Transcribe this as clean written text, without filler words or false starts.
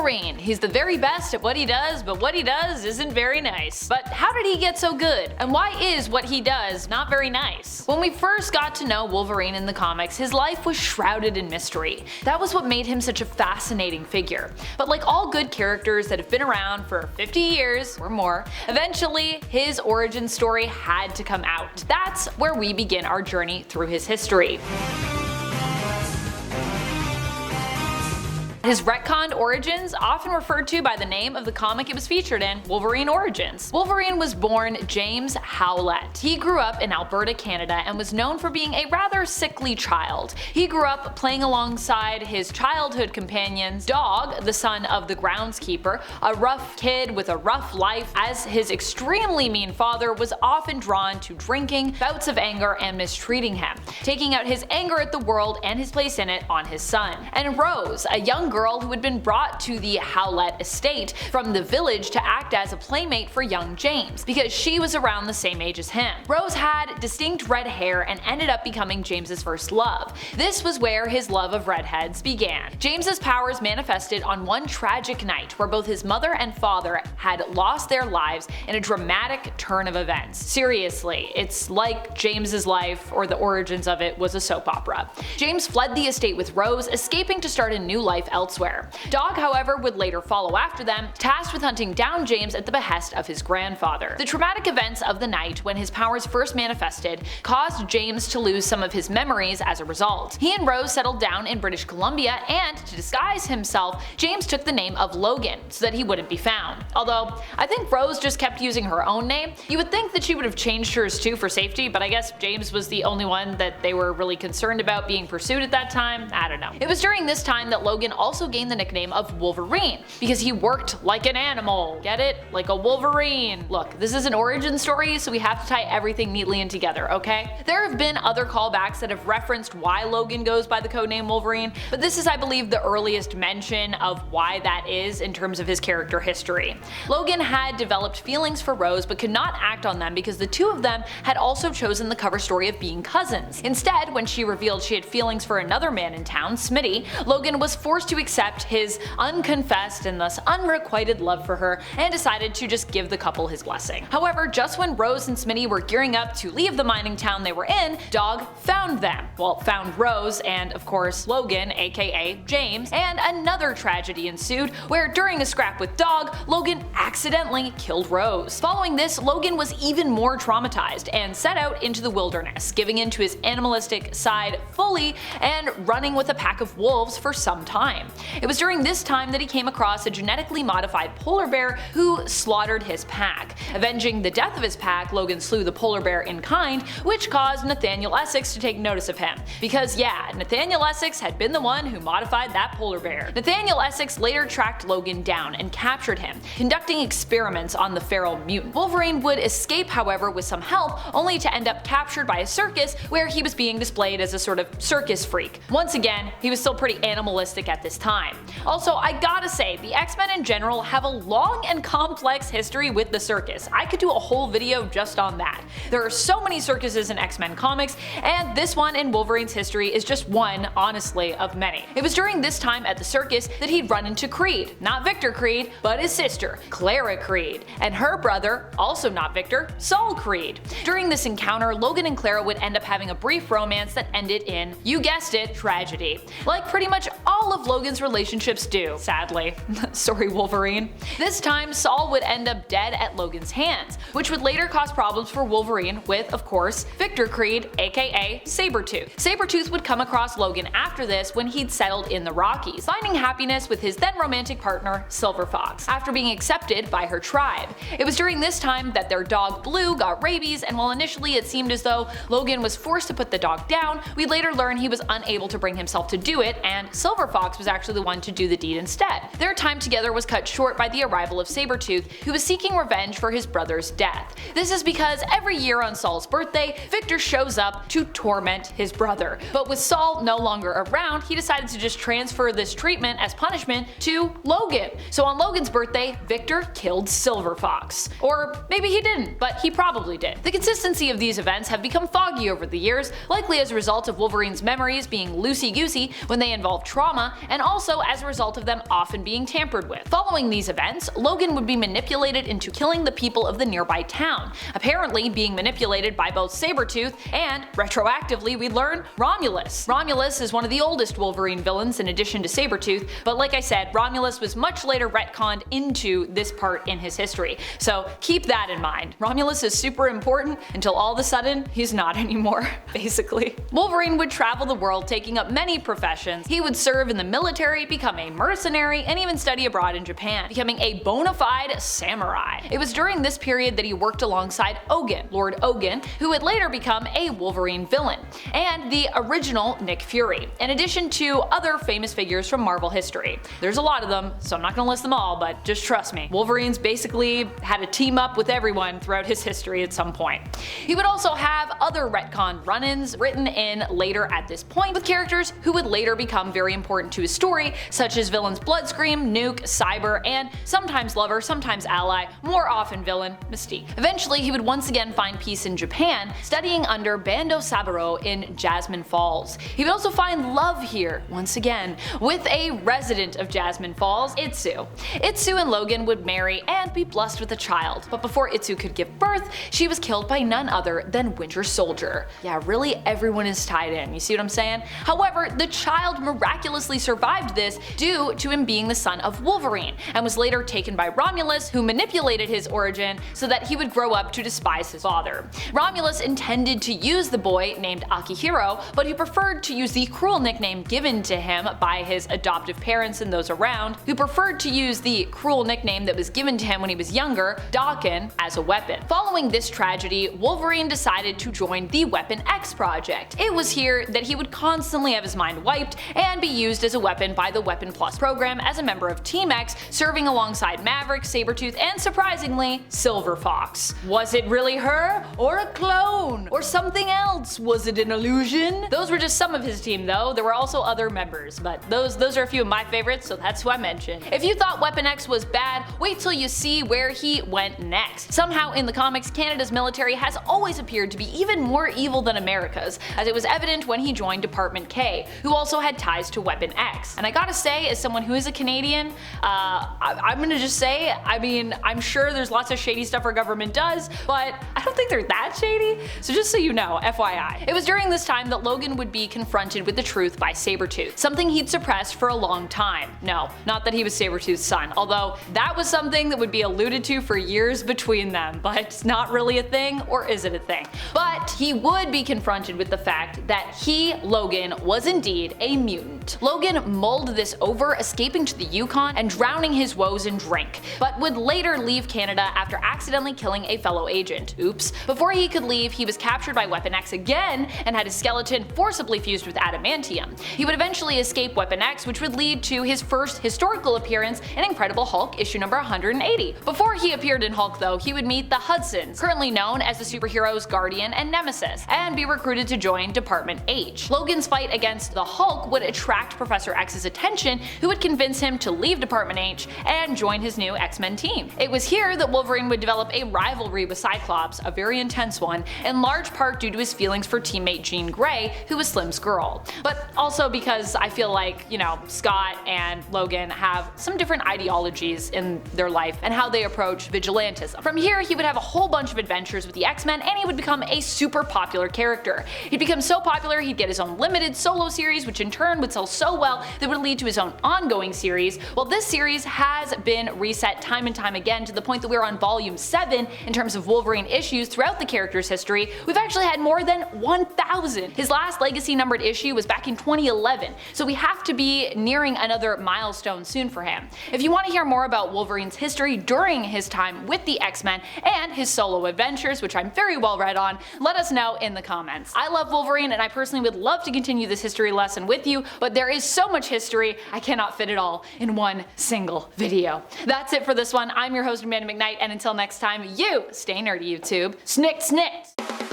Wolverine. He's the very best at what he does, but what he does isn't very nice. But how did he get so good? And why is what he does not very nice? When we first got to know Wolverine in the comics, his life was shrouded in mystery. That was what made him such a fascinating figure. But like all good characters that have been around for 50 years or more, eventually his origin story had to come out. That's where we begin our journey through his history. His retconned origins, often referred to by the name of the comic it was featured in, Wolverine Origins. Wolverine was born James Howlett. He grew up in Alberta, Canada, and was known for being a rather sickly child. He grew up playing alongside his childhood companions, Dog, the son of the groundskeeper, a rough kid with a rough life, as his extremely mean father was often drawn to drinking, bouts of anger, and mistreating him, taking out his anger at the world and his place in it on his son. And Rose, a young girl who had been brought to the Howlett estate from the village to act as a playmate for young James, because she was around the same age as him. Rose had distinct red hair and ended up becoming James's first love. This was where his love of redheads began. James's powers manifested on one tragic night where both his mother and father had lost their lives in a dramatic turn of events. Seriously, it's like James's life, or the origins of it, was a soap opera. James fled the estate with Rose, escaping to start a new life elsewhere. Dog, however, would later follow after them, tasked with hunting down James at the behest of his grandfather. The traumatic events of the night when his powers first manifested caused James to lose some of his memories as a result. He and Rose settled down in British Columbia, and to disguise himself, James took the name of Logan so that he wouldn't be found. Although, I think Rose just kept using her own name. You would think that she would have changed hers too for safety, but I guess James was the only one that they were really concerned about being pursued at that time. I don't know. It was during this time that Logan also gained the nickname of Wolverine, because he worked like an animal. Get it? Like a Wolverine. Look, this is an origin story, so we have to tie everything neatly in together, okay? There have been other callbacks that have referenced why Logan goes by the codename Wolverine, but this is, I believe, the earliest mention of why that is in terms of his character history. Logan had developed feelings for Rose but could not act on them because the two of them had also chosen the cover story of being cousins. Instead, when she revealed she had feelings for another man in town, Smitty, Logan was forced to accept his unconfessed and thus unrequited love for her and decided to just give the couple his blessing. However, just when Rose and Smitty were gearing up to leave the mining town they were in, Dog found them. Well, found Rose and, of course, Logan, aka James, and another tragedy ensued where during a scrap with Dog, Logan accidentally killed Rose. Following this, Logan was even more traumatized and set out into the wilderness, giving in to his animalistic side fully and running with a pack of wolves for some time. It was during this time that he came across a genetically modified polar bear who slaughtered his pack. Avenging the death of his pack, Logan slew the polar bear in kind, which caused Nathaniel Essex to take notice of him. Because yeah, Nathaniel Essex had been the one who modified that polar bear. Nathaniel Essex later tracked Logan down and captured him, conducting experiments on the feral mutant. Wolverine would escape, however, with some help, only to end up captured by a circus where he was being displayed as a sort of circus freak. Once again, he was still pretty animalistic at this time. Also, I gotta say, the X-Men in general have a long and complex history with the circus. I could do a whole video just on that. There are so many circuses in X-Men comics, and this one in Wolverine's history is just one, honestly, of many. It was during this time at the circus that he'd run into Creed. Not Victor Creed, but his sister, Clara Creed, and her brother, also not Victor, Saul Creed. During this encounter, Logan and Clara would end up having a brief romance that ended in, you guessed it, tragedy. Like pretty much all of Logan's relationships do, sadly. Sorry, Wolverine. This time, Saul would end up dead at Logan's hands, which would later cause problems for Wolverine with, of course, Victor Creed, aka Sabretooth. Sabretooth would come across Logan after this when he'd settled in the Rockies, finding happiness with his then romantic partner, Silver Fox, after being accepted by her tribe. It was during this time that their dog Blue got rabies, and while initially it seemed as though Logan was forced to put the dog down, we later learn he was unable to bring himself to do it, and Silver Fox was actually the one to do the deed instead. Their time together was cut short by the arrival of Sabretooth, who was seeking revenge for his brother's death. This is because every year on Saul's birthday, Victor shows up to torment his brother. But with Saul no longer around, he decided to just transfer this treatment as punishment to Logan. So on Logan's birthday, Victor killed Silver Fox. Or maybe he didn't, but he probably did. The consistency of these events have become foggy over the years, likely as a result of Wolverine's memories being loosey-goosey when they involve trauma, and and also as a result of them often being tampered with. Following these events, Logan would be manipulated into killing the people of the nearby town, apparently being manipulated by both Sabretooth and, retroactively we learn, Romulus. Romulus is one of the oldest Wolverine villains in addition to Sabretooth, but like I said, Romulus was much later retconned into this part in his history, so keep that in mind. Romulus is super important until all of a sudden he's not anymore, basically. Wolverine would travel the world taking up many professions. He would serve in the military, become a mercenary, and even study abroad in Japan, becoming a bona fide samurai. It was during this period that he worked alongside Ogun, Lord Ogun, who would later become a Wolverine villain, and the original Nick Fury, in addition to other famous figures from Marvel history. There's a lot of them, so I'm not gonna list them all, but just trust me, Wolverine's basically had to team up with everyone throughout his history at some point. He would also have other retcon run-ins written in later at this point with characters who would later become very important to his story, such as villains Bloodscream, Nuke, Cyber, and sometimes lover, sometimes ally, more often villain, Mystique. Eventually, he would once again find peace in Japan, studying under Bando Saburo in Jasmine Falls. He would also find love here, once again, with a resident of Jasmine Falls, Itsu. Itsu and Logan would marry and be blessed with a child, but before Itsu could give birth, she was killed by none other than Winter Soldier. Yeah, really everyone is tied in, you see what I'm saying? However, the child miraculously survived this due to him being the son of Wolverine, and was later taken by Romulus, who manipulated his origin so that he would grow up to despise his father. Romulus intended to use the boy named Akihiro, but he preferred to use the cruel nickname given to him by his adoptive parents and those around, who preferred to use the cruel nickname that was given to him when he was younger, Daken, as a weapon. Following this tragedy, Wolverine decided to join the Weapon X project. It was here that he would constantly have his mind wiped and be used as a weapon by the Weapon Plus program as a member of Team X, serving alongside Maverick, Sabretooth, and surprisingly, Silver Fox. Was it really her? Or a clone? Or something else? Was it an illusion? Those were just some of his team though, there were also other members, but those are a few of my favorites, so that's who I mentioned. If you thought Weapon X was bad, wait till you see where he went next. Somehow in the comics, Canada's military has always appeared to be even more evil than America's, as it was evident when he joined Department K, who also had ties to Weapon X. And I gotta say, as someone who is a Canadian, I'm gonna just say, I mean, I'm sure there's lots of shady stuff our government does, but I don't think they're that shady, so just so you know, FYI. It was during this time that Logan would be confronted with the truth by Sabretooth, something he'd suppressed for a long time. No, not that he was Sabretooth's son, although that was something that would be alluded to for years between them, but it's not really a thing, or is it a thing? But he would be confronted with the fact that he, Logan, was indeed a mutant. Logan mulled this over, escaping to the Yukon and drowning his woes in drink, but would later leave Canada after accidentally killing a fellow agent. Oops. Before he could leave, he was captured by Weapon X again and had his skeleton forcibly fused with adamantium. He would eventually escape Weapon X, which would lead to his first historical appearance in Incredible Hulk issue number 180. Before he appeared in Hulk though, he would meet the Hudsons, currently known as the superheroes Guardian and Nemesis, and be recruited to join Department H. Logan's fight against the Hulk would attract Professor X's attention, who would convince him to leave Department H and join his new X-Men team. It was here that Wolverine would develop a rivalry with Cyclops, a very intense one, in large part due to his feelings for teammate Jean Grey, who was Slim's girl. But also because I feel like, you know, Scott and Logan have some different ideologies in their life and how they approach vigilantism. From here, he would have a whole bunch of adventures with the X-Men, and he would become a super popular character. He'd become so popular he'd get his own limited solo series, which in turn would sell so well that would lead to his own ongoing series. Well, this series has been reset time and time again to the point that we're on volume 7 in terms of Wolverine issues throughout the character's history. We've actually had more than 1,000. His last legacy numbered issue was back in 2011, so we have to be nearing another milestone soon for him. If you want to hear more about Wolverine's history during his time with the X-Men and his solo adventures, which I'm very well read on, let us know in the comments. I love Wolverine and I personally would love to continue this history lesson with you, but there is so much history, I cannot fit it all in one single video. That's it for this one. I'm your host Amanda McKnight, and until next time, you stay nerdy, YouTube. Snikt, snikt!